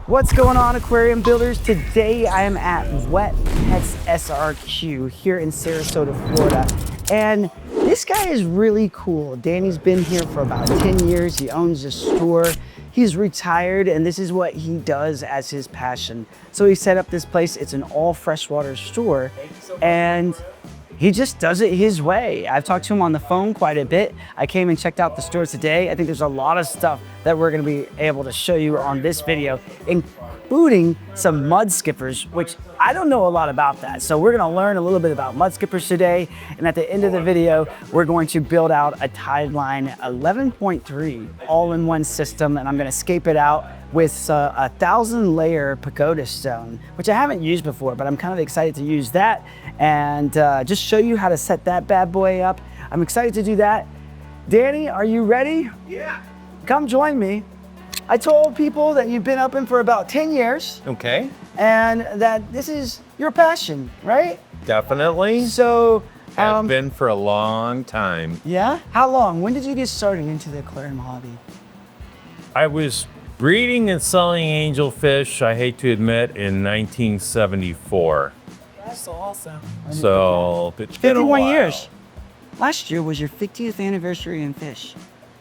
What's going on, aquarium builders? Today I am at Wet Pets SRQ here in Sarasota, Florida. And this guy is really cool. Danny's been here for about 10 years. He owns a store. He's retired, and this is what he does as his passion. So he set up this place. It's an all freshwater store, and he just does it his way. I've talked to him on the phone quite a bit. I came and checked out the store today. I think there's a lot of stuff that we're gonna be able to show you on this video, including some mudskippers, which I don't know a lot about that. So we're gonna learn a little bit about mudskippers today. And at the end of the video, we're going to build out a Tideline 11.3 all-in-one system. And I'm gonna scape it out with a 1,000-layer pagoda stone, which I haven't used before, but I'm kind of excited to use that and just show you how to set that bad boy up. I'm excited to do that. Danny, are you ready? Yeah. Come join me. I told people that you've been up in for about 10 years. Okay. And that this is your passion, right? Definitely. So, Have been for a long time. yeah? How long? When did you get started into the aquarium hobby? I was breeding and selling angelfish, I hate to admit, in 1974. That's awesome. So it's been a 51 while. years. Last year was your 50th anniversary in fish.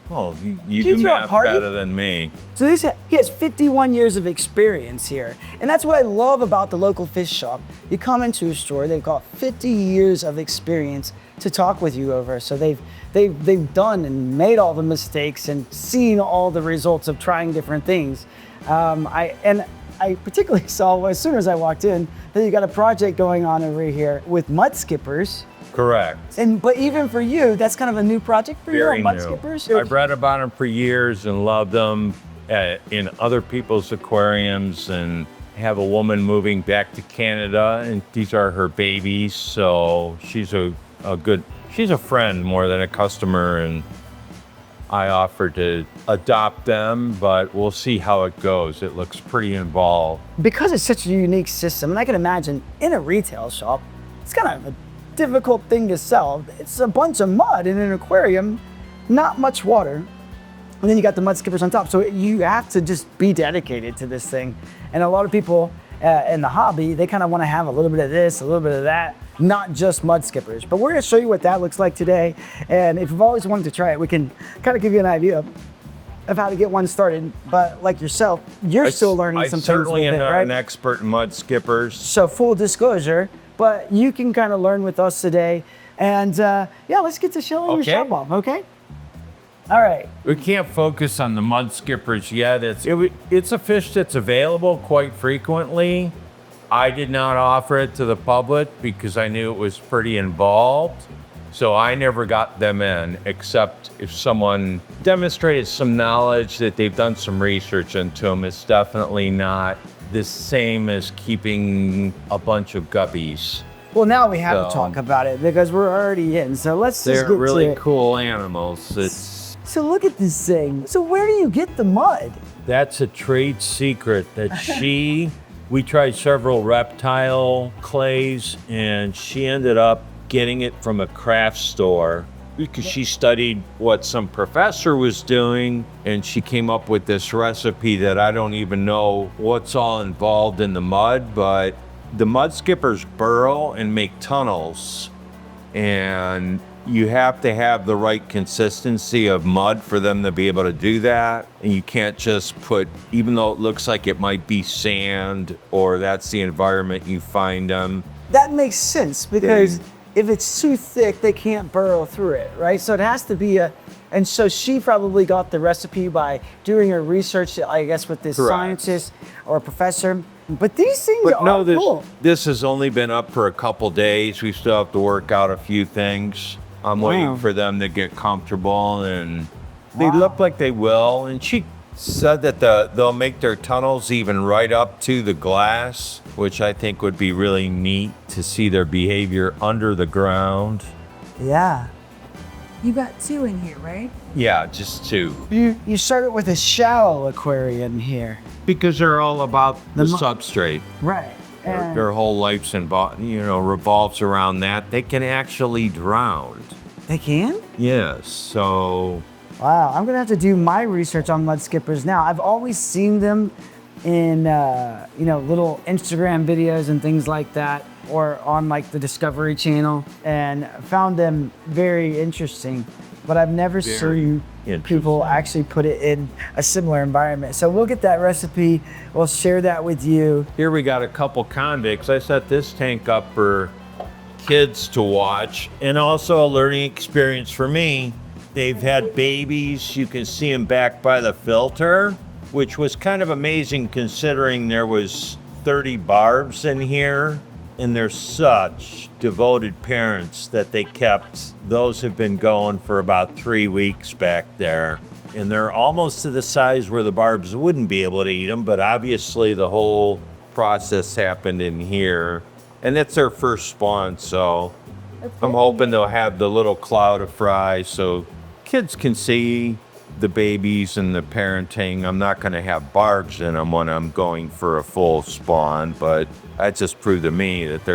Well, you you do throw a math party? better than me. So he has 51 years of experience here. And that's what I love about the local fish shop. You come into a store, they've got 50 years of experience to talk with you over. So they've done and made all the mistakes and seen all the results of trying different things. I particularly saw as soon as I walked in that you got a project going on over here with mudskippers. Correct. But even for you, that's kind of a new project for Very you new. on mudskippers? I've read about them for years and loved them in other people's aquariums, and have a woman moving back to Canada, and these are her babies. So she's she's a friend more than a customer, and I offered to adopt them, but we'll see how it goes. It looks pretty involved. Because it's such a unique system, and I can imagine in a retail shop, it's kind of a difficult thing to sell. It's a bunch of mud in an aquarium, not much water, and then you got the mudskippers on top. So you have to just be dedicated to this thing. And a lot of people in the hobby, they kind of want to have a little bit of this, a little bit of that, not just mudskippers. But we're going to show you what that looks like today. And if you've always wanted to try it, we can kind of give you an idea of how to get one started. But like yourself, you're still learning some things. I certainly am with it, not right? an expert in mudskippers. So full disclosure, but you can kind of learn with us today. And yeah, let's get to showing your shop off, okay? All right. We can't focus on the mudskippers yet. It's a fish that's available quite frequently. I did not offer it to the public because I knew it was pretty involved. So I never got them in, except if someone demonstrated some knowledge that they've done some research into them. It's definitely not the same as keeping a bunch of guppies. Well, now we have to talk about it because we're already in. So let's just They're get really to it. cool animals. So look at this thing. So where do you get the mud? That's a trade secret that we tried several reptile clays, and she ended up getting it from a craft store because she studied what some professor was doing, and she came up with this recipe that I don't even know what's all involved in the mud, but the mudskippers burrow and make tunnels, and you have to have the right consistency of mud for them to be able to do that. And you can't just put, even though it looks like it might be sand or that's the environment you find them. That makes sense because if it's too thick, they can't burrow through it, right? So it has to be and so she probably got the recipe by doing her research, I guess, with this scientist or professor. But these things are cool. This has only been up for a couple days. We still have to work out a few things. I'm waiting for them to get comfortable, and they look like they will. And she said that they'll make their tunnels even right up to the glass, which I think would be really neat to see their behavior under the ground. Yeah. You got two in here, right? Yeah, just two. You started with a shallow aquarium here. Because they're all about the substrate. Right. Their whole life's revolves around that. They can actually drown. They can? Yes, so. Wow, I'm gonna have to do my research on mudskippers now. I've always seen them in little Instagram videos and things like that, or on like the Discovery Channel, and found them very interesting. But I've never seen people actually put it in a similar environment. So we'll get that recipe. We'll share that with you. Here we got a couple convicts. I set this tank up for kids to watch, and also a learning experience for me. They've had babies. You can see them back by the filter, which was kind of amazing considering there was 30 barbs in here, and they're such devoted parents that they kept. Those have been going for about 3 weeks back there, and they're almost to the size where the barbs wouldn't be able to eat them, but obviously the whole process happened in here, and it's their first spawn, so I'm hoping they'll have the little cloud of fry so kids can see the babies and the parenting. I'm not going to have barbs in them when I'm going for a full spawn, but that just proved to me that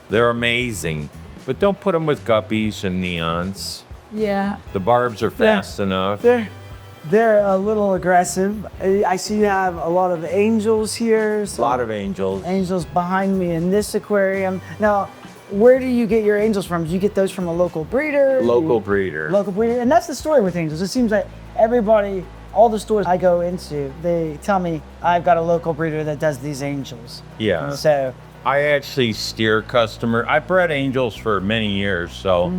they're amazing. But don't put them with guppies and neons. Yeah. The barbs are fast enough. They're a little aggressive. I see you have a lot of angels here. A lot of angels. Angels behind me in this aquarium. Now, where do you get your angels from? Do you get those from a local breeder? Local breeder. Local breeder. And that's the story with angels. It seems like everybody, all the stores I go into, they tell me I've got a local breeder that does these angels. Yeah. So I actually steer customer. I bred angels for many years, so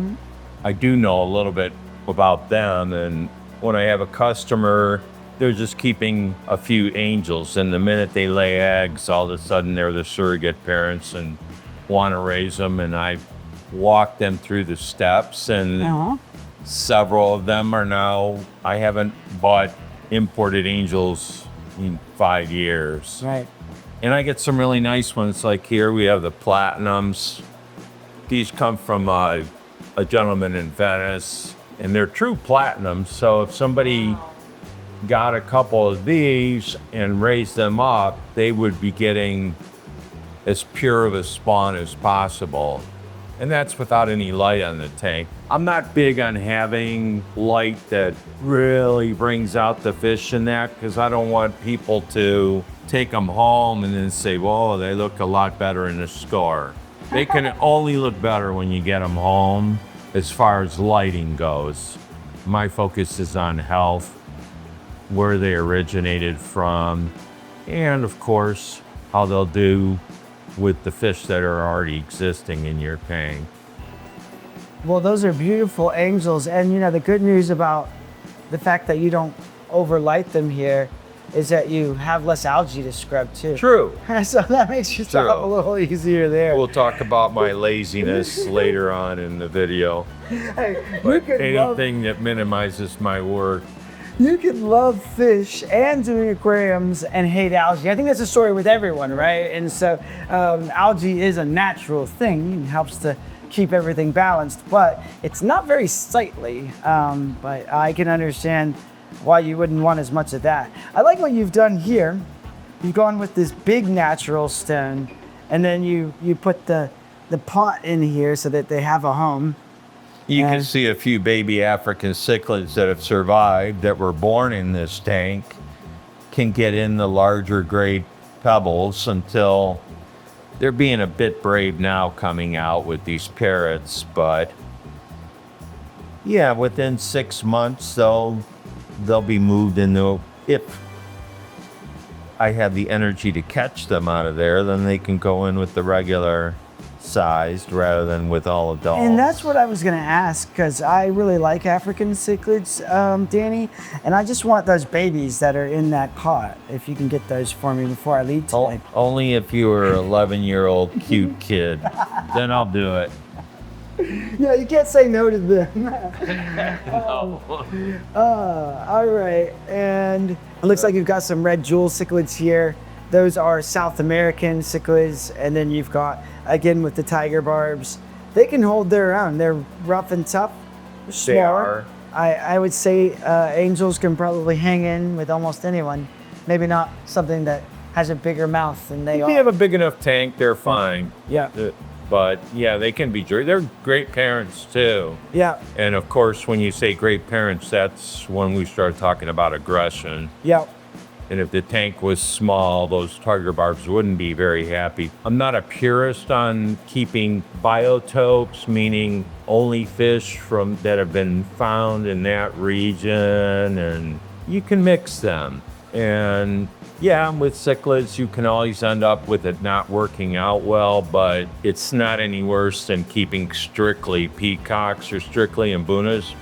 I do know a little bit about them. And when I have a customer, they're just keeping a few angels, and the minute they lay eggs, all of a sudden they're the surrogate parents and want to raise them, and I walk them through the steps, and several of them are now, I haven't bought imported angels in 5 years. Right. And I get some really nice ones, like here we have the platinums. These come from a gentleman in Venice, and they're true platinums, so if somebody got a couple of these and raised them up, they would be getting as pure of a spawn as possible. And that's without any light on the tank. I'm not big on having light that really brings out the fish in that, because I don't want people to take them home and then say, whoa, they look a lot better in the store. They can only look better when you get them home as far as lighting goes. My focus is on health, where they originated from, and of course, how they'll do with the fish that are already existing in your tank. Well, those are beautiful angels. And the good news about the fact that you don't overlight them here is that you have less algae to scrub too. True. So that makes your job a little easier there. We'll talk about my laziness later on in the video. Hey, But anything that minimizes my work. You can love fish and doing aquariums and hate algae. I think that's a story with everyone, right? And so algae is a natural thing. It helps to keep everything balanced, but it's not very sightly. But I can understand why you wouldn't want as much of that. I like what you've done here. You've gone with this big natural stone, and then you put the pot in here so that they have a home. You can see a few baby African cichlids that have survived, that were born in this tank, can get in the larger grade pebbles until they're being a bit brave now coming out with these parrots. But yeah, within 6 months, they'll be moved into, if I have the energy to catch them out of there, then they can go in with the regular sized rather than with all adults. And that's what I was going to ask, because I really like African cichlids, Danny, and I just want those babies that are in that pot. If you can get those for me before I leave tonight. Only if you were an 11-year-old cute kid, then I'll do it. Yeah, you can't say no to them. All right, and it looks like you've got some red jewel cichlids here. Those are South American cichlids, and then you've got, again, with the tiger barbs. They can hold their own. They're rough and tough, small. They are. I would say angels can probably hang in with almost anyone. Maybe not something that has a bigger mouth than they are. If you have a big enough tank, they're fine. Yeah. But yeah, they can be, they're great parents too. Yeah. And of course, when you say great parents, that's when we start talking about aggression. Yeah. And if the tank was small, those tiger barbs wouldn't be very happy. I'm not a purist on keeping biotopes, meaning only fish from that have been found in that region, and you can mix them. And yeah, with cichlids, you can always end up with it not working out well, but it's not any worse than keeping strictly peacocks or strictly mbunas.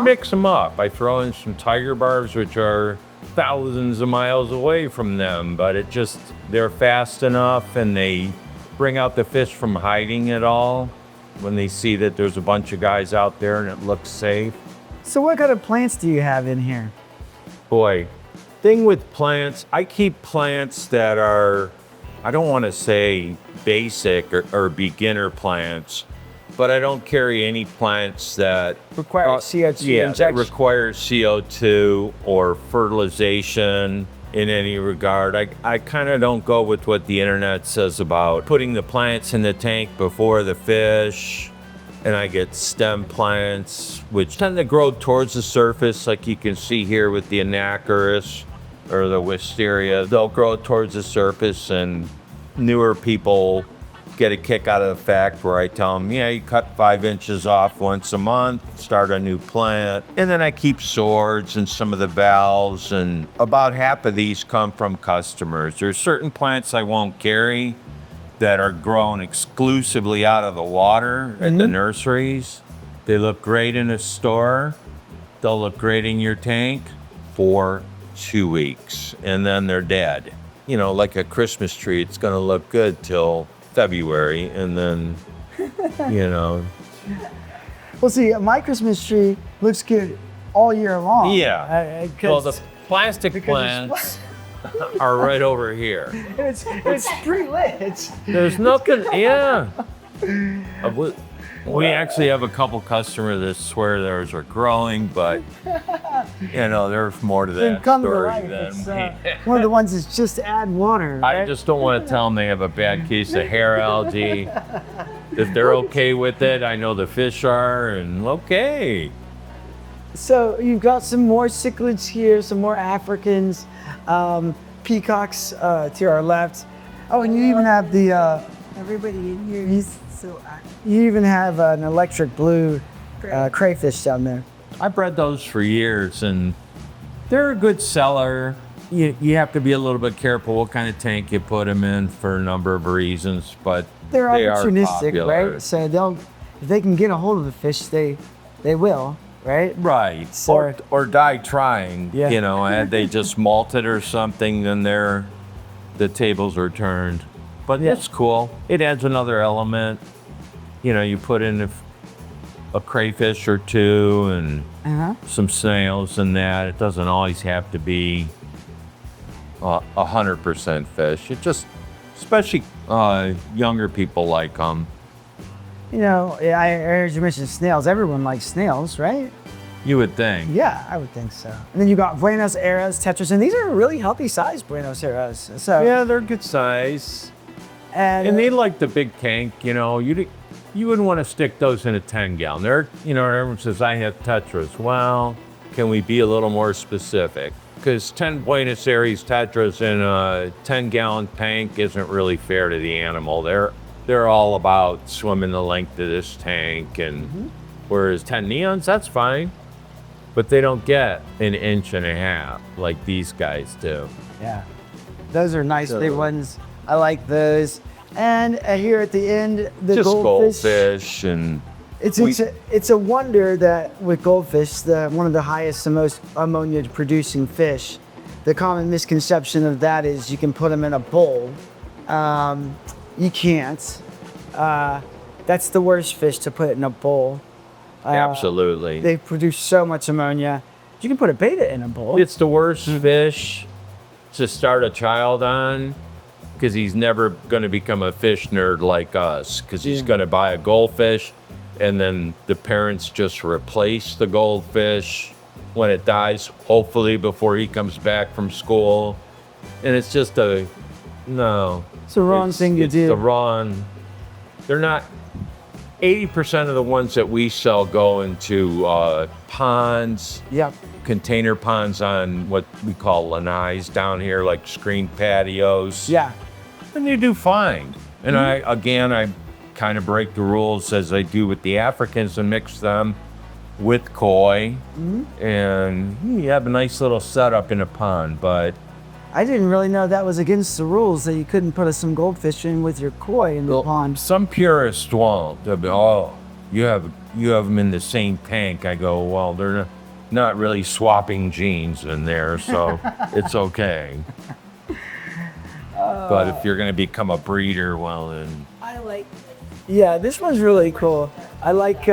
Mix them up. I throw in some tiger barbs, which are thousands of miles away from them, but they're fast enough and they bring out the fish from hiding it all when they see that there's a bunch of guys out there and it looks safe. So what kind of plants do you have in here? Boy, thing with plants, I keep plants that are, I don't want to say basic or beginner plants, but I don't carry any plants that Require CO2 that injection. require CO2 or fertilization in any regard. I kind of don't go with what the internet says about putting the plants in the tank before the fish. And I get stem plants, which tend to grow towards the surface, like you can see here with the anacharis or the wisteria. They'll grow towards the surface, and newer people get a kick out of the fact where I tell them, yeah, you cut 5 inches off once a month, start a new plant. And then I keep swords and some of the valves, and about half of these come from customers. There's certain plants I won't carry that are grown exclusively out of the water at the nurseries. They look great in a store. They'll look great in your tank for 2 weeks, and then they're dead. You know, like a Christmas tree, it's gonna look good till February, and then, you know. Well, see, my Christmas tree looks good all year long. Yeah. Well, the plastic plants are right over here. it's pre-lit. There's nothing, yeah. We actually have a couple customers that swear theirs are growing, but you know, there's more to that Come to story life. than It's, me. one of the ones that's just to add water. Right? I just don't want to tell them they have a bad case of hair algae. If they're okay with it, I know the fish are, and okay. So you've got some more cichlids here, some more Africans, peacocks to our left. Oh, and you even have the. Everybody in here is so active. You even have an electric blue crayfish down there. I bred those for years, and they're a good seller. You have to be a little bit careful what kind of tank you put them in for a number of reasons, but They're they are opportunistic, popular. right? So if they can get a hold of the fish, they will, right? Right. So- or die trying. Yeah. You know, and they just molted or something, then the tables are turned. But Yeah. it's cool. It adds another element. You know, you put in a crayfish or two and some snails and that. It doesn't always have to be 100% fish. It just, especially younger people like them. You know, I heard you mention snails. Everyone likes snails, right? You would think. Yeah, I would think so. And then you got Buenos Aires, Tetras, and these are really healthy size Buenos Aires. So Yeah, they're good size. And they like the big tank, you know. You wouldn't want to stick those in a 10-gallon. They're, you know, everyone says, I have Tetras. Well, can we be a little more specific? Because 10 Buenos Aires Tetras in a 10-gallon tank isn't really fair to the animal. They're all about swimming the length of this tank, and whereas 10 neons, that's fine. But they don't get an inch and a half like these guys do. yeah, those are nice big ones. I like those. And here at the end, the Just goldfish. and It's a wonder that with goldfish, one of the highest and most ammonia producing fish, the common misconception of that is you can put them in a bowl. You can't. That's the worst fish to put in a bowl. absolutely. They produce so much ammonia. You can put a beta in a bowl. It's the worst fish to start a child on, because he's never going to become a fish nerd like us, because he's going to buy a goldfish and then the parents just replace the goldfish when it dies, hopefully before he comes back from school. And it's just no. It's the wrong thing to do. The wrong, they're not, 80% of the ones that we sell go into ponds, Yep. container ponds on what we call lanais down here, like screened patios. Yeah. And they do fine. And I kind of break the rules as I do with the Africans and mix them with koi. And you have a nice little setup in a pond, but I didn't really know that was against the rules, that you couldn't put some goldfish in with your koi in the pond. some purists won't. They'll be, oh, you have them in the same tank. I go, well, they're not really swapping genes in there, so it's okay. But if you're going to become a breeder, well, then I like Yeah, this one's really cool. I like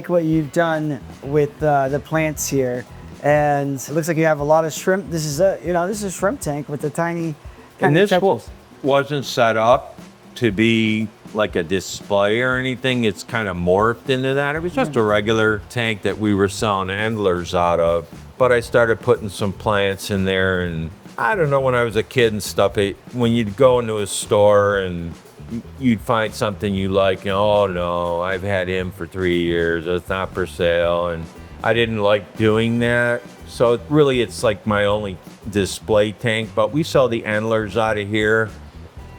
what you've done with the plants here, and it looks like you have a lot of shrimp. This is this is a shrimp tank with the tiny. and this pebbles. wasn't set up to be like a display or anything. It's kind of morphed into that. It was just a regular tank that we were selling anglers out of. But I started putting some plants in there, and I don't know, when I was a kid and stuff, when you'd go into a store and you'd find something you like, oh no, I've had him for 3 years, it's not for sale, and I didn't like doing that. So really it's like my only display tank, but we sell the antlers out of here.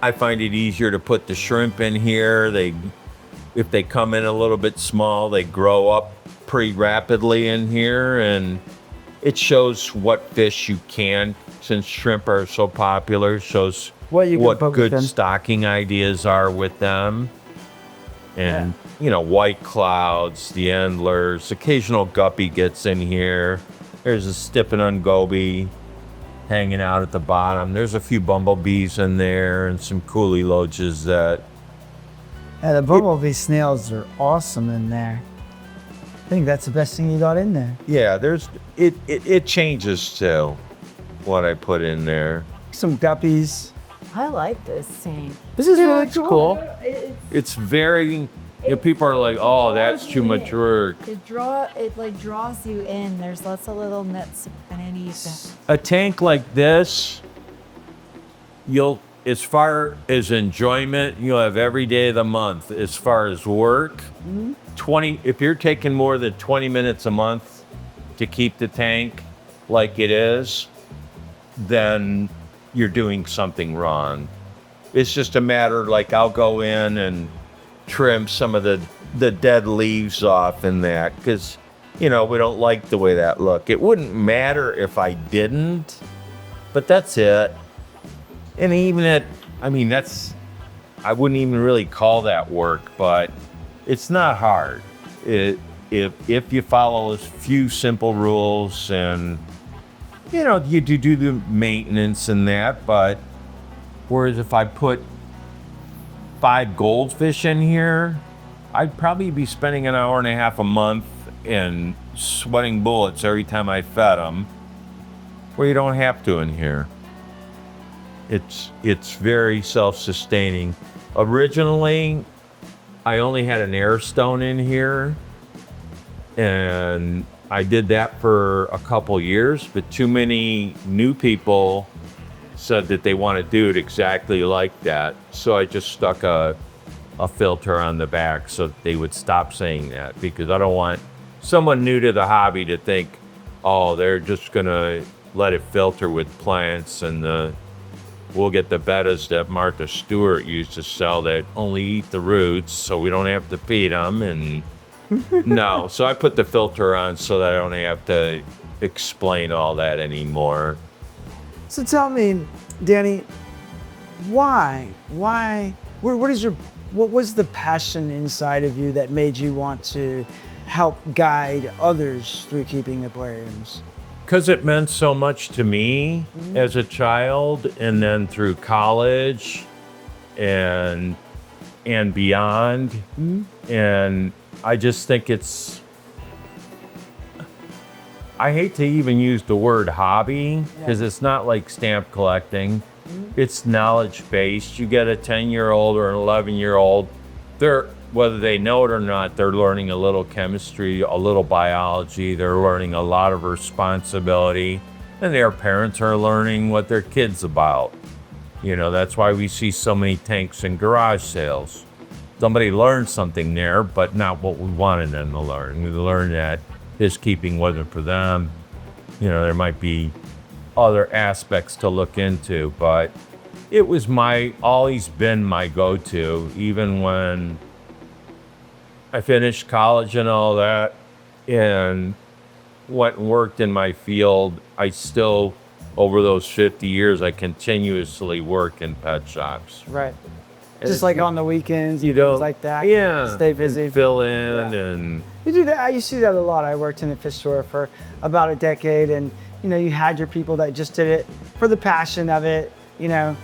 I find it easier to put the shrimp in here. If they come in a little bit small, they grow up pretty rapidly in here, and it shows what fish you can, since shrimp are so popular, shows What you can what put with good them. stocking ideas are with them. And, white clouds, the endlers, occasional guppy gets in here. There's a stippin' goby hanging out at the bottom. There's a few bumblebees in there and some coolie loaches that, Yeah, the bumblebee snails are awesome in there. I think that's the best thing you got in there. yeah, it changes too, what I put in there. Some guppies. I like this tank. This is really cool. It's very, people are like, oh, that's too much work. It draws you in. There's lots of little nets underneath. A tank like this, as far as enjoyment, you'll have every day of the month. As far as work, 20, if you're taking more than 20 minutes a month to keep the tank like it is, then you're doing something wrong. It's just a matter, like, I'll go in and trim some of the dead leaves off in that, because we don't like the way that look. It wouldn't matter if I didn't, but that's it. And even I wouldn't even really call that work, but it's not hard. If you follow a few simple rules, and you do the maintenance and that, but whereas if I put 5 goldfish in here, I'd probably be spending an hour and a half a month and sweating bullets every time I fed them, where you don't have to in here. It's very self-sustaining. Originally, I only had an air stone in here, and I did that for a couple years, but too many new people said that they want to do it exactly like that. So I just stuck a filter on the back so that they would stop saying that, because I don't want someone new to the hobby to think, oh, they're just going to let it filter with plants, and we'll get the bettas that Martha Stewart used to sell that only eat the roots, so we don't have to feed them. And no, so I put the filter on so that I don't have to explain all that anymore. So tell me, Danny, why? What was the passion inside of you that made you want to help guide others through keeping aquariums? Because it meant so much to me as a child, and then through college and beyond. And I just think I hate to even use the word hobby, because it's not like stamp collecting. It's knowledge based. You get a 10-year-old or an 11-year-old, whether they know it or not, they're learning a little chemistry, a little biology, they're learning a lot of responsibility, and their parents are learning what their kid's about. That's why we see so many tanks in garage sales. somebody learned something there, but not what we wanted them to learn. We learned that fishkeeping wasn't for them. You know, there might be other aspects to look into, but it was always been my go-to, even when I finished college and all that and went and worked in my field. I still, over those 50 years, I continuously work in pet shops. Right. Just like on the weekends, You know, things like that. yeah, Stay busy. fill in, and You do that. I used to do that a lot. I worked in a fish store for about a decade, and you know, you had your people that just did it for the passion of it. You know,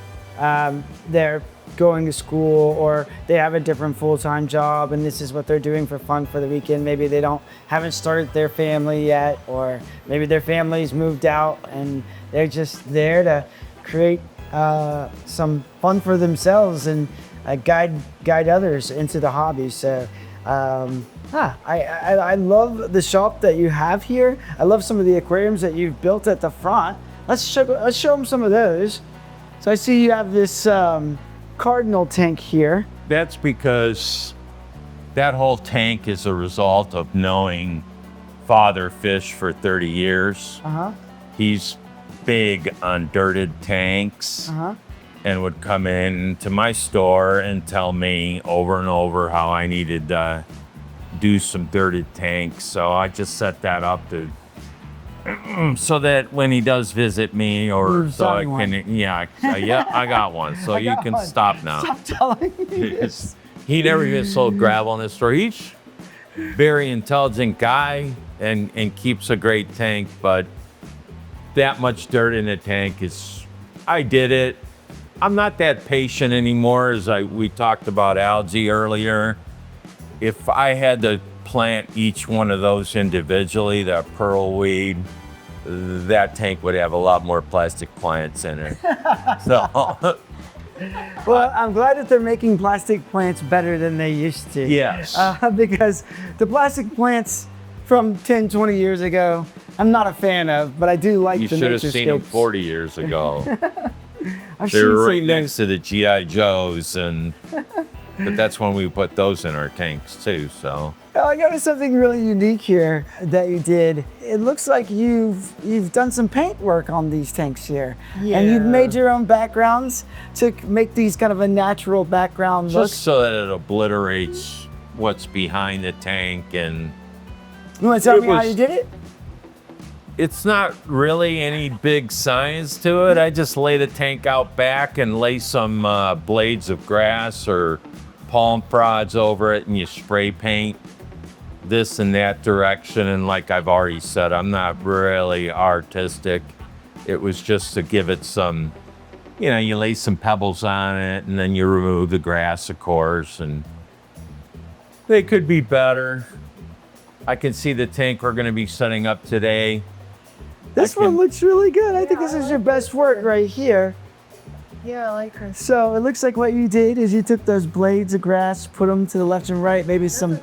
they're going to school or they have a different full-time job, and this is what they're doing for fun for the weekend. Maybe they haven't started their family yet, or maybe their family's moved out, and they're just there to create some fun for themselves and guide others into the hobby. So I love the shop that you have here. I love some of the aquariums that you've built at the front. Let's show them some of those. So I see you have this cardinal tank here. that's because that whole tank is a result of knowing Father Fish for 30 years. He's big on dirted tanks. And would come into my store and tell me over and over how I needed to do some dirted tanks. So I just set that up to so that when he does visit me, or so I can, I got one. So you can one. Stop now. Stop telling me this. He never even sold gravel in his store. He's very intelligent guy and keeps a great tank, but that much dirt in a tank I did it. I'm not that patient anymore, as we talked about algae earlier. If I had to plant each one of those individually, that pearl weed, that tank would have a lot more plastic plants in it. So, Well, I'm glad that they're making plastic plants better than they used to. yes. Because the plastic plants from 10, 20 years ago, I'm not a fan of, but I do like You the should have seen them Nyströms. 40 years ago. I've They were seen right some next to the G.I. Joes, but that's when we put those in our tanks too, so. I noticed something really unique here that you did. It looks like you've done some paint work on these tanks here. And you've made your own backgrounds to make these kind of a natural background look. Just so that it obliterates what's behind the tank, and You want to tell it me how was- you did it? it's not really any big science to it. I just lay the tank out back and lay some blades of grass or palm prods over it, and you spray paint this and that direction. And like I've already said, I'm not really artistic. It was just to give it some, you lay some pebbles on it, and then you remove the grass, of course, and they could be better. I can see the tank we're going to be setting up today. This one looks really good. I think this is your best work right here. Yeah, I like her. So it looks like what you did is you took those blades of grass, put them to the left and right, maybe some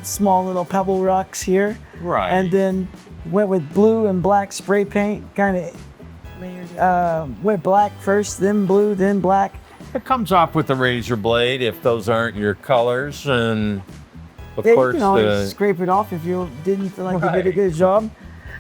small little pebble rocks here. Right. And then went with blue and black spray paint, kind of went black first, then blue, then black. It comes off with a razor blade if those aren't your colors, and of Yeah, course you can always scrape it off if you didn't feel like you did a Right. good job.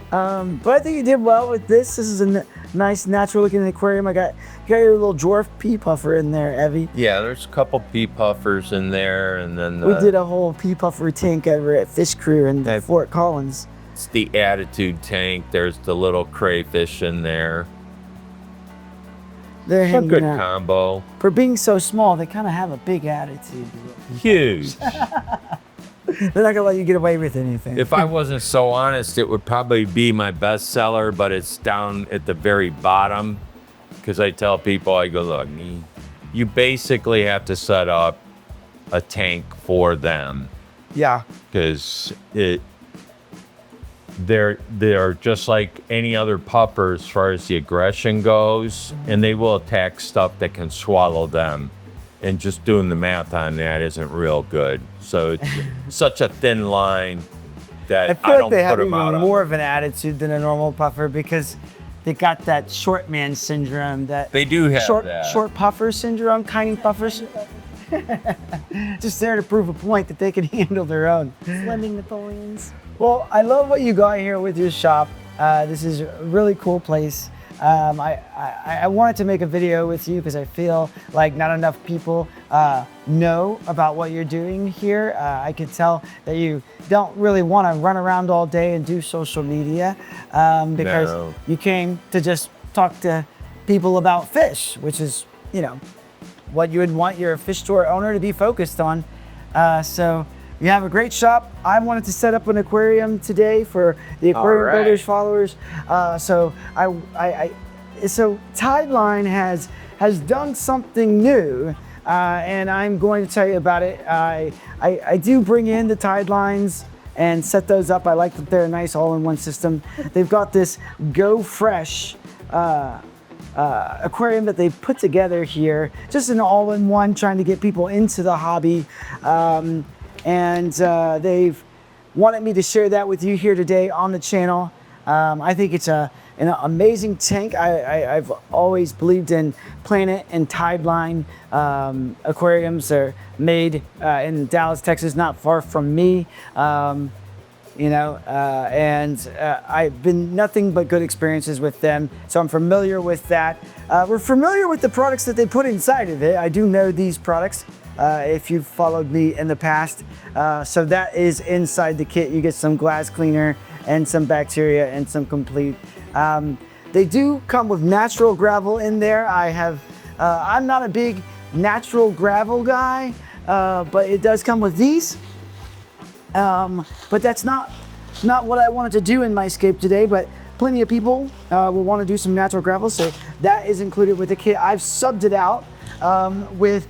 But I think you did well with this. This is a nice natural looking aquarium. You got your little dwarf pea puffer in there, Evie. yeah, there's a couple pea puffers in there, and then We did a whole pea puffer tank over at Fish Crew in Okay. Fort Collins. it's the attitude tank. There's the little crayfish in there. They're A hanging good out. combo. For being so small, they kind of have a big attitude. Huge. They're not gonna let you get away with anything. If I wasn't so honest, it would probably be my best seller, but it's down at the very bottom. Because I tell people, I go, look, you basically have to set up a tank for them. Yeah. Because they're just like any other puffer as far as the aggression goes, and they will attack stuff that can swallow them. And just doing the math on that isn't real good. So it's such a thin line that I I feel like don't they put have them even out on. more of an attitude than a normal puffer because they got that short man syndrome. That They do have short that. short puffer syndrome, tiny puffers. Just there to prove a point that they can handle their own. Swimming Napoleons. Well, I love what you got here with your shop. This is a really cool place. I wanted to make a video with you because I feel like not enough people know about what you're doing here. I could tell that you don't really want to run around all day and do social media because No. you came to just talk to people about fish, which is, you know, what you would want your fish store owner to be focused on. So you have a great shop. I wanted to set up an aquarium today for the Aquarium right. Builders followers. So Tideline has done something new, and I'm going to tell you about it. I do bring in the Tidelines and set those up. I like that they're a nice all-in-one system. They've got this Go Fresh aquarium that they've put together here, just an all-in-one, trying to get people into the hobby. They've wanted me to share that with you here today on the channel. I think it's an amazing tank. I've always believed in Planet and Tideline aquariums. Are made in Dallas, Texas, not far from me. I've been nothing but good experiences with them, so I'm familiar with that. We're familiar with the products that they put inside of it. I do know these products if you've followed me in the past. So that is inside the kit. You get some glass cleaner and some bacteria and some complete. They do come with natural gravel in there. I'm not a big natural gravel guy, but it does come with these. But that's not what I wanted to do in my scape today, but plenty of people will want to do some natural gravel, so that is included with the kit. I've subbed it out with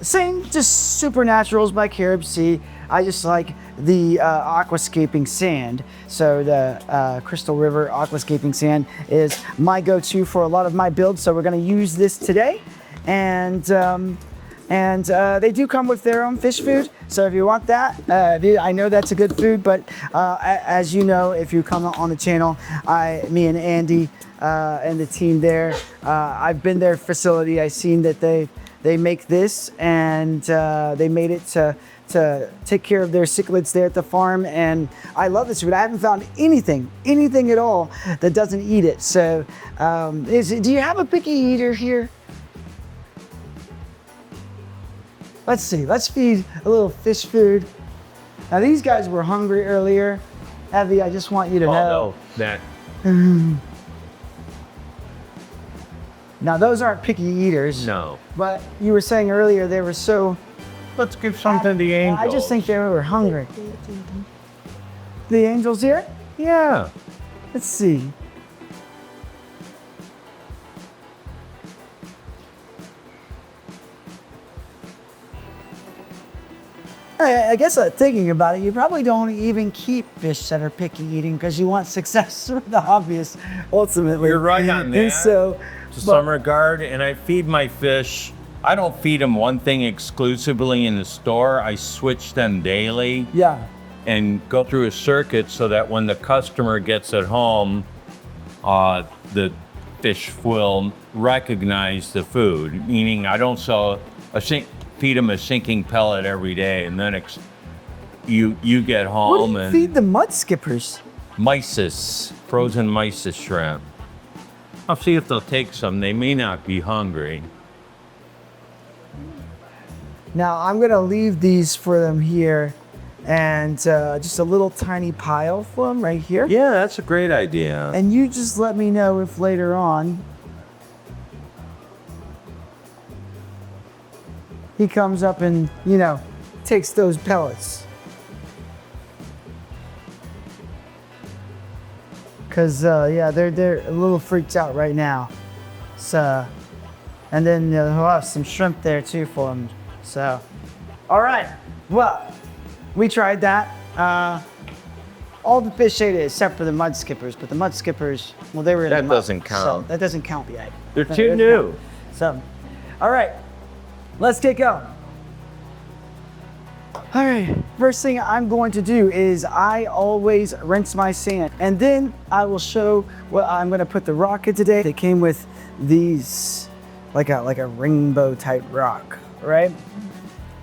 same just supernaturals by Carib Sea. I just like the aquascaping sand. So the Crystal River aquascaping sand is my go-to for a lot of my builds, so we're going to use this today. And they do come with their own fish food. So if you want that, I know that's a good food, but as you know, if you come on the channel, me and Andy and the team there, I've been their facility. I've seen that they make this, and they made it to take care of their cichlids there at the farm. And I love this food. I haven't found anything at all that doesn't eat it. So do you have a picky eater here? Let's see, let's feed a little fish food. Now these guys were hungry earlier. Heavy, I just want you to know. No, that. Now those aren't picky eaters. No. But you were saying earlier they were so. Let's give something to the angels. I just think they were hungry. The angels here? Yeah. Let's see. I guess thinking about it, you probably don't even keep fish that are picky eating because you want success for the hobbyist ultimately. You're right on that. And so, To some regard, and I feed my fish. I don't feed them one thing exclusively in the store. I switch them daily. yeah, And go through a circuit so that when the customer gets at home, the fish will recognize the food. Meaning, I don't feed them a sinking pellet every day, and then you get what home do you and feed the mudskippers? mysis, frozen mysis shrimp. I'll see if they'll take some. They may not be hungry. Now I'm gonna leave these for them here, and just a little tiny pile for them right here. Yeah, that's a great idea. And you just let me know if later on he comes up and, takes those pellets. Cause yeah, they're a little freaked out right now. So, and then he'll have some shrimp there too for them. So, all right. Well, we tried that. All the fish ate it except for the mudskippers, but the mudskippers, well, they were in That the mud, doesn't count. So that doesn't count yet. They're That too doesn't new. count. So, all right, let's get going. All right, first thing I'm going to do is I always rinse my sand, and then I will show what I'm going to put the rock in today. They came with these, like a rainbow type rock. right?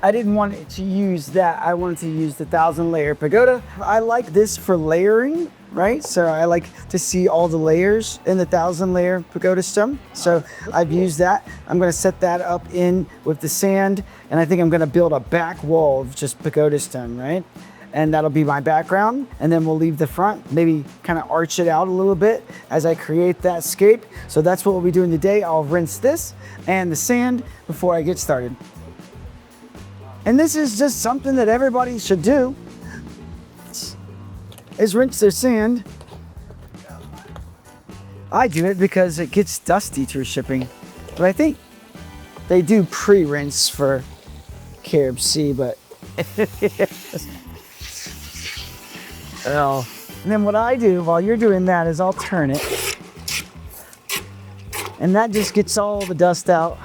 I didn't want it to use that. I wanted to use the 1,000-layer pagoda. I like this for layering, right? So I like to see all the layers in the 1,000-layer pagoda stone. So I've used that. I'm gonna set that up in with the sand, and I think I'm gonna build a back wall of just pagoda stone, right? And that'll be my background. And then we'll leave the front, maybe kind of arch it out a little bit as I create that scape. So that's what we'll be doing today. I'll rinse this and the sand before I get started. And this is just something that everybody should do, is rinse their sand. I do it because it gets dusty through shipping. But I think they do pre-rinse for Carib Sea, but well, and then what I do while you're doing that is I'll turn it. And that just gets all the dust out.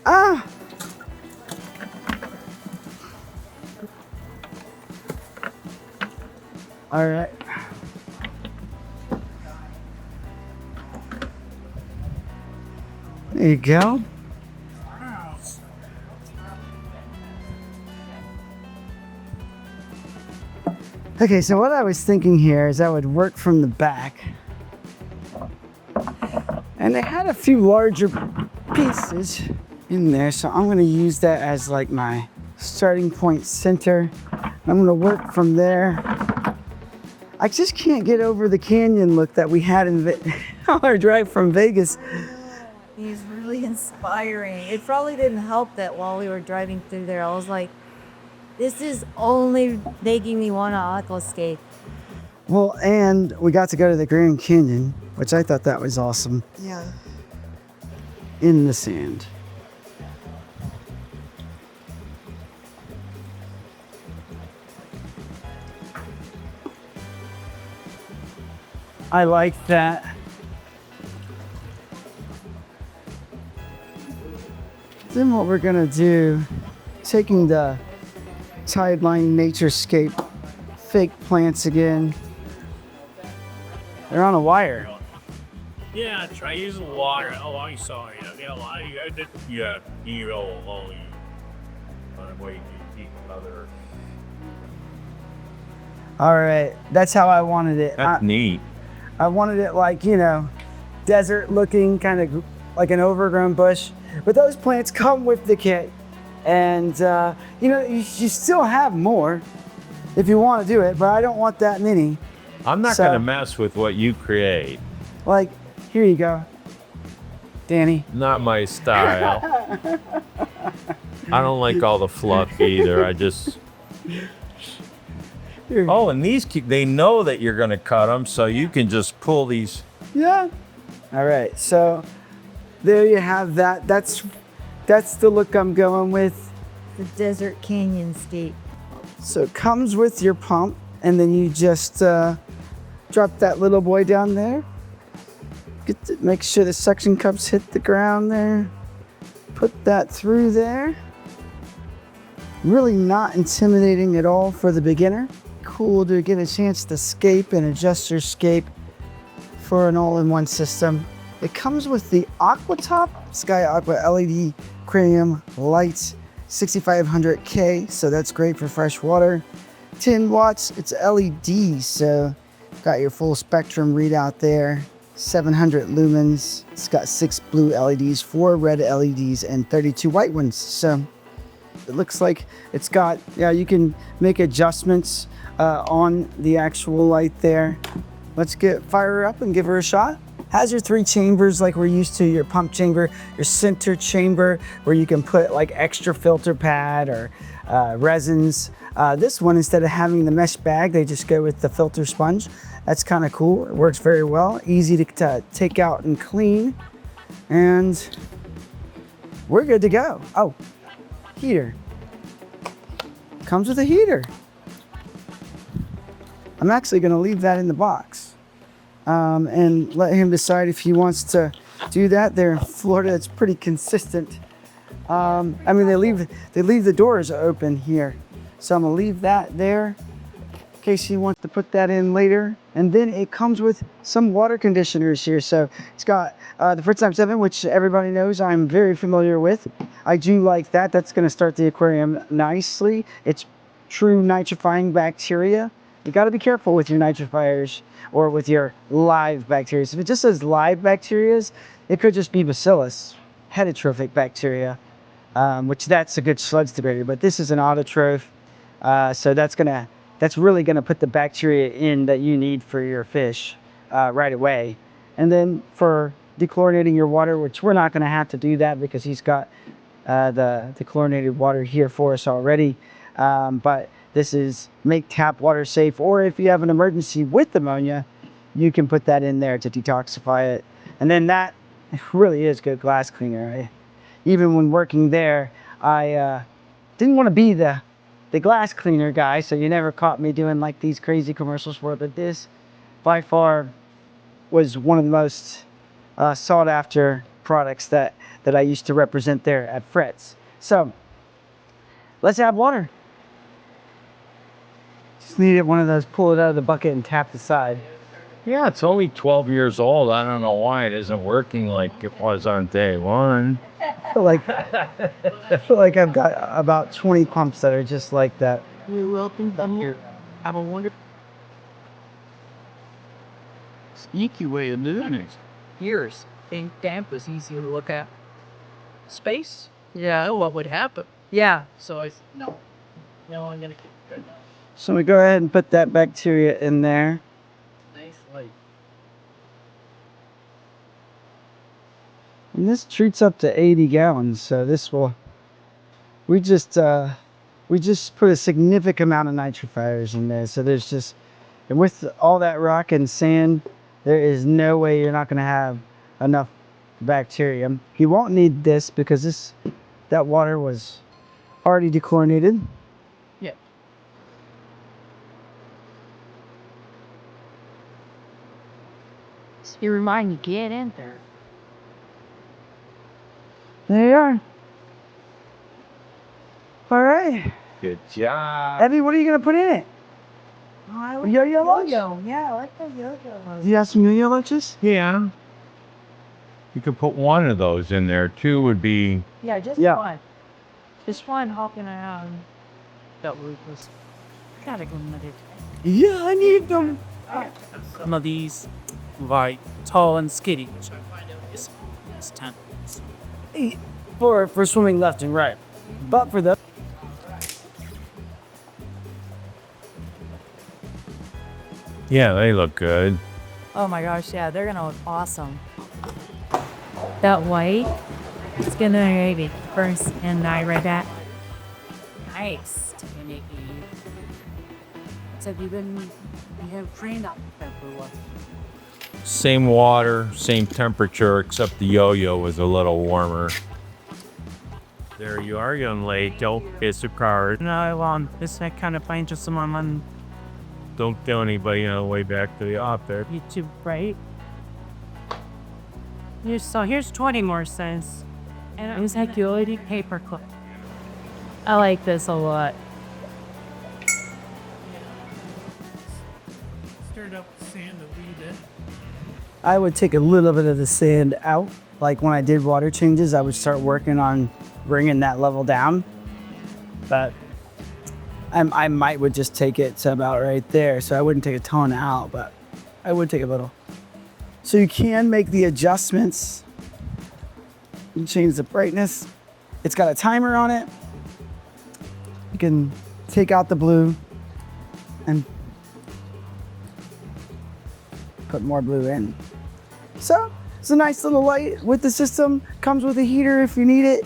Ah! All right. There you go. Okay, so what I was thinking here is I would work from the back. And they had a few larger pieces in there, so I'm gonna use that as like my starting point center. I'm gonna work from there. I just can't get over the canyon look that we had in on our drive from Vegas. He's really inspiring. It probably didn't help that while we were driving through there, I was like, this is only making me want to aquascape. Well, and we got to go to the Grand Canyon, which I thought that was awesome. Yeah. In the sand. I like that. Then what we're gonna do, taking the Tideline Naturescape fake plants again. They're on a wire. Yeah, try using water. Oh, I saw you. Yeah, you know, way you other. All right, that's how I wanted it. That's neat. I wanted it like, you know, desert looking, kind of like an overgrown bush. But those plants come with the kit. And, you know, you still have more if you want to do it, but I don't want that many. I'm not going to mess with what you create. Like, here you go, Danny. Not my style. I don't like all the fluff either. I just... Oh, and these, they know that you're going to cut them, so you can just pull these. Yeah. All right, so there you have that. That's the look I'm going with. The desert canyon state. So it comes with your pump, and then you just drop that little boy down there. Make sure the suction cups hit the ground there. Put that through there. Really not intimidating at all for the beginner. Cool to get a chance to scape and adjust your scape for an all-in-one system. It comes with the AquaTop Sky Aqua LED Aquarium lights, 6500K, so that's great for fresh water. 10 watts, it's LED, so got your full spectrum readout there. 700 lumens, it's got 6 blue LEDs, 4 red LEDs, and 32 white ones. So it looks like it's got, yeah, you can make adjustments on the actual light there. Let's fire her up and give her a shot. Has your 3 chambers like we're used to, your pump chamber, your center chamber where you can put like extra filter pad or resins. This one, instead of having the mesh bag, they just go with the filter sponge. That's kind of cool. It works very well, easy to take out and clean. And we're good to go. Oh, heater. Comes with a heater. I'm actually gonna leave that in the box and let him decide if he wants to do that. There in Florida, it's pretty consistent. I mean, they leave the doors open here. So I'm gonna leave that there. case you want to put that in later. And then it comes with some water conditioners here. So it's got the Fritz Time 7, which everybody knows I'm very familiar with. I do like that. That's going to start the aquarium nicely. It's true nitrifying bacteria. You got to be careful with your nitrifiers or with your live bacteria. If it just says live bacteria, it could just be bacillus, heterotrophic bacteria, which that's a good sludge degrader. But this is an autotroph, so that's really gonna put the bacteria in that you need for your fish right away. And then for dechlorinating your water, which we're not gonna have to do that because he's got the dechlorinated water here for us already. But this is make tap water safe, or if you have an emergency with ammonia, you can put that in there to detoxify it. And then that really is good glass cleaner. Even when working there, I didn't want to be the glass cleaner guy, so you never caught me doing like these crazy commercials for it. But this, by far, was one of the most sought after products that I used to represent there at Fritz. So let's add water. Just needed one of those, pull it out of the bucket and tap the side. Yeah, it's only 12 years old. I don't know why it isn't working like it was on day one. I feel like I've got about 20 pumps that are just like that. You're welcome. I'm here. Have a wonderful, sneaky way of doing it. Years. Think damp is easy to look at. Space? Yeah, what would happen? Yeah. So I said, no. No, I'm gonna keep it good now. So we go ahead and put that bacteria in there. Nice light. And this treats up to 80 gallons, so this will, we just put a significant amount of nitrifiers in there. So there's just, and with all that rock and sand, there is no way you're not gonna have enough bacteria. You won't need this because that water was already dechlorinated. Yeah. So you remind me, get in there. There you are. All right. Good job. Evie, what are you gonna put in it? Oh, I like Yo-yo lunch? yo-yo. Yeah, I like the yo-yo. Do you have some yo-yo lunches? Yeah. You could put one of those in there. Two would be. Yeah, just Yeah. one. Just one hopping around. That was gotta go with it. Yeah, I need them. Some of these, like tall and skinny, which I find out is time. For swimming left and right. But for the Yeah, they look good. Oh my gosh, yeah, they're gonna look awesome. That white, it's gonna maybe first and I read that. Nice. So you have trained up for what? Same water, same temperature, except the yo-yo was a little warmer. There you are, young lady. Don't kiss a card. No, I want this kind of find just someone on Don't kill anybody on the way back to the office. YouTube, right? Here's 20 more cents. And it was like you already paper clip. I like this a lot. Stirred up the sand a wee bit. I would take a little bit of the sand out. Like when I did water changes, I would start working on bringing that level down. But I might would just take it to about right there. So I wouldn't take a ton out, but I would take a little. So you can make the adjustments. You can change the brightness. It's got a timer on it. You can take out the blue and put more blue in. So it's a nice little light with the system. Comes with a heater if you need it.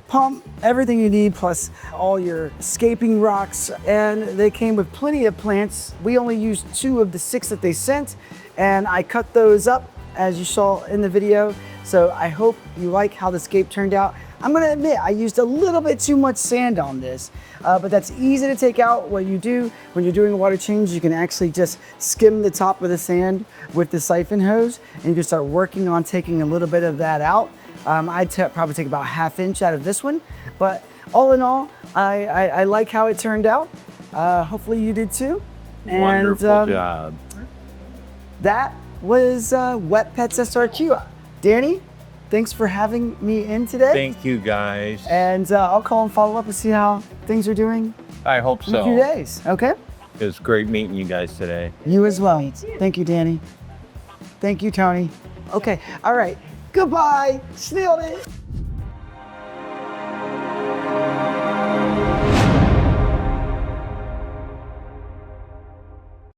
Pump, everything you need, plus all your scaping rocks. And they came with plenty of plants. We only used 2 of the 6 that they sent, and I cut those up as you saw in the video. So I hope you like how the scape turned out. I'm gonna admit, I used a little bit too much sand on this, but that's easy to take out. What you do when you're doing a water change, you can actually just skim the top of the sand with the siphon hose, and you can start working on taking a little bit of that out. I'd probably take about 1/2 inch out of this one, but all in all, I like how it turned out. Hopefully you did too. And Wonderful job. that was Wet Pets SRQ. Danny, thanks for having me in today. Thank you, guys. And I'll call and follow up and see how things are doing I hope in a few so. days. Okay? It was great meeting you guys today. You as well. Thank you, Danny. Thank you, Tony. Okay. All right. Goodbye. Snailed it.